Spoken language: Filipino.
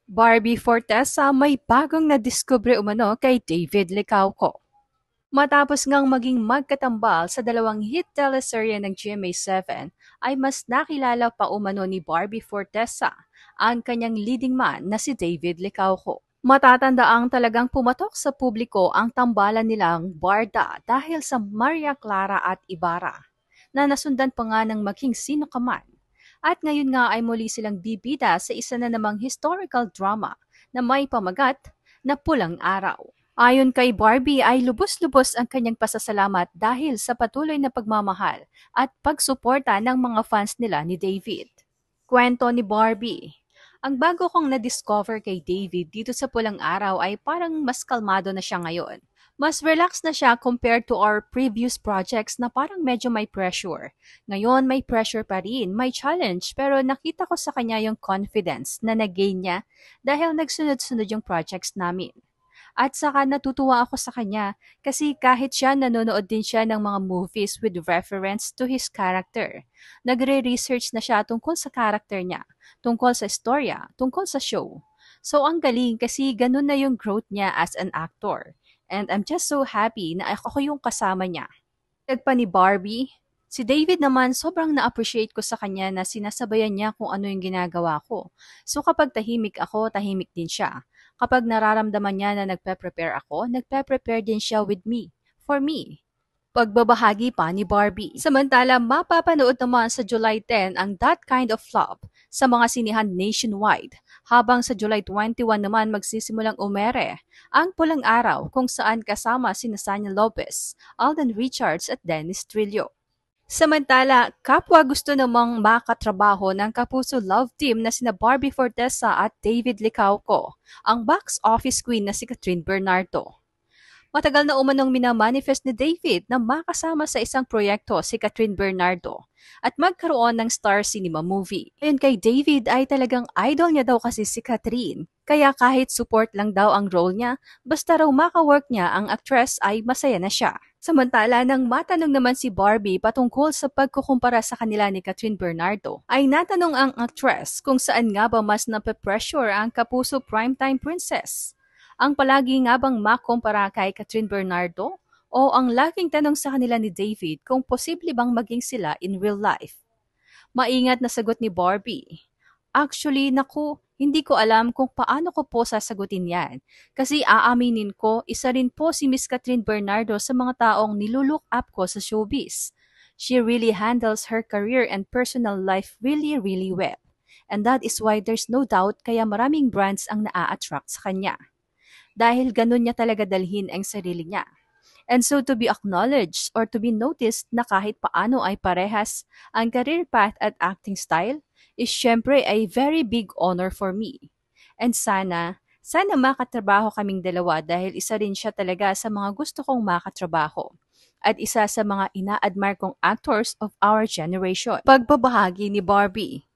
Barbie Fortesa may bagong nadiskubre umano kay David Licauco. Matapos ngang maging magkatambal sa dalawang hit teleserye ng GMA7, ay mas nakilala pa umano ni Barbie Fortesa ang kanyang leading man na si David Licauco. Matatandaang talagang pumatok sa publiko ang tambalan nilang Barda dahil sa Maria Clara at Ibarra, na nasundan pa nga ng maging sino ka man. At ngayon nga ay muli silang bibida sa isa na namang historical drama na may pamagat na Pulang Araw. Ayon kay Barbie ay lubos-lubos ang kanyang pasasalamat dahil sa patuloy na pagmamahal at pagsuporta ng mga fans nila ni David. Kwento ni Barbie. Ang bago kong na-discover kay David dito sa Pulang Araw ay parang mas kalmado na siya ngayon. Mas relaxed na siya compared to our previous projects na parang medyo may pressure. Ngayon may pressure pa rin, may challenge, pero nakita ko sa kanya yung confidence na nag-gain niya dahil nagsunod-sunod yung projects namin. At saka natutuwa ako sa kanya kasi kahit siya nanonood din siya ng mga movies with reference to his character. Nagre-research na siya tungkol sa character niya, tungkol sa istorya, tungkol sa show. So ang galing kasi ganun na yung growth niya as an actor. And I'm just so happy na ako yung kasama niya. Pa ni Barbie, si David naman sobrang na-appreciate ko sa kanya na sinasabayan niya kung ano yung ginagawa ko. So kapag tahimik ako, tahimik din siya. Kapag nararamdaman niya na nagpe-prepare ako, nagpe-prepare din siya with me, for me. Pagbabahagi pa ni Barbie. Samantala, mapapanood naman sa July 10 ang That Kind of Love sa mga sinihan nationwide, habang sa July 21 naman magsisimulang umere ang Pulang Araw kung saan kasama sina Sanya Lopez, Alden Richards at Dennis Trillo. Samantala, kapwa gusto namang makatrabaho ng kapuso love team na sina Barbie Fortesa at David Licauco, ang box office queen na si Catherine Bernardo. Matagal na umanong minamanifest ni David na makasama sa isang proyekto si Catherine Bernardo at magkaroon ng Star Cinema movie. Ayon kay David ay talagang idol niya daw kasi si Catherine. Kaya kahit support lang daw ang role niya, basta raw makawork niya ang actress ay masaya na siya. Samantala, nang matanong naman si Barbie patungkol sa pagkukumpara sa kanila ni Catherine Bernardo, ay natanong ang actress kung saan nga ba mas nape-pressure ang kapuso primetime princess. Ang palagi nga bang makumpara kay Catherine Bernardo o ang laging tanong sa kanila ni David kung posible bang maging sila in real life? Maingat na sagot ni Barbie. Actually, naku, hindi ko alam kung paano ko po sasagutin yan. Kasi aaminin ko, isa rin po si Miss Catherine Bernardo sa mga taong nilulook up ko sa showbiz. She really handles her career and personal life really, really well. And that is why there's no doubt kaya maraming brands ang naa-attract sa kanya. Dahil ganun niya talaga dalhin ang sarili niya. And so to be acknowledged or to be noticed na kahit paano ay parehas ang career path at acting style is syempre a very big honor for me. And sana makatrabaho kaming dalawa dahil isa rin siya talaga sa mga gusto kong makatrabaho. At isa sa mga ina-admire kong actors of our generation. Pagbabahagi ni Barbie.